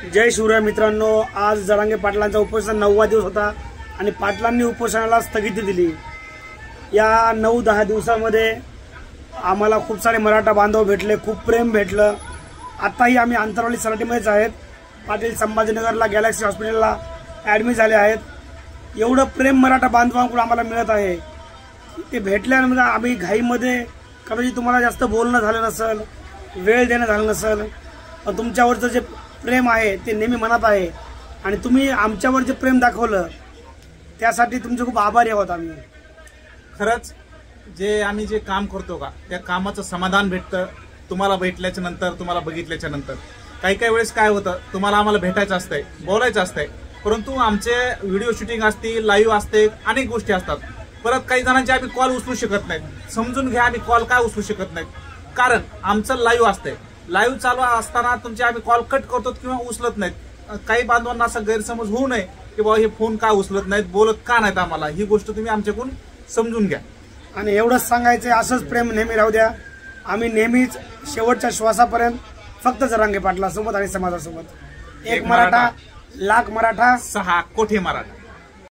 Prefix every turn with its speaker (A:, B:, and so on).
A: जय शिवराय मित्रांनो, आज जरांगे पाटलांचा उपोषण 9वा दिवस होता आणि पाटलांनी उपोषणाला स्थगिती दिली। या 9-10 दिवसांमध्ये आम्हाला खूप सारे मराठा बांधव भेटले, खूप प्रेम भेटलं। आताही आम्ही अंतरवाली सराटीमध्येच आहेत। पाटील संभाजीनगरला गॅलेक्सी हॉस्पिटलला ॲडमिट झाले आहेत। एवढं प्रेम मराठा बांधवांकडून आम्हाला मिळत आहे। ते भेटल्यानंतर आम्ही घाईमध्ये कदाचित तुम्हाला जास्त बोलणं झालं नसेल, वेळ देणं झालं नसेल, पण तुमच्यावरचं जे प्रेम आहे ते नेहमी मनात आहे आणि तुम्ही आमच्यावर जे प्रेम दाखवलं त्यासाठी तुमचे खूप आभारी आहोत आम्ही।
B: खरंच जे आम्ही जे काम करतो का त्या कामाचं समाधान भेटतं तुम्हाला भेटल्याच्या नंतर, तुम्हाला बघितल्याच्या नंतर। काही काही वेळेस काय होतं, तुम्हाला आम्हाला भेटायचं असतंय, बोलायचं असतंय, परंतु आमचे व्हिडिओ शूटिंग असते, लाईव्ह असते, अनेक गोष्टी असतात। परत काही जणांचे आम्ही कॉल उचलू शकत नाहीत। समजून घ्या, आम्ही कॉल काय उचलू शकत नाहीत, कारण आमचं लाईव्ह असतंय। लाईव्ह चालू असताना तुमचे आम्ही कॉल कट करतो किंवा उचलत नाहीत। काही बांधवांना असा गैरसमज होऊ नये की बाबा हे फोन का उचलत नाहीत, बोलत का नाहीत आम्हाला, ही गोष्ट तुम्ही आमच्याकडून समजून घ्या।
A: आणि एवढंच सांगायचं, असंच प्रेम नेहमी राहू द्या। आम्ही नेहमीच शेवटच्या श्वासापर्यंत फक्त जरांगे पाटलासोबत आणि समाजासोबत। एक मराठा, लाख मराठा,
B: 6 कोटी मराठा।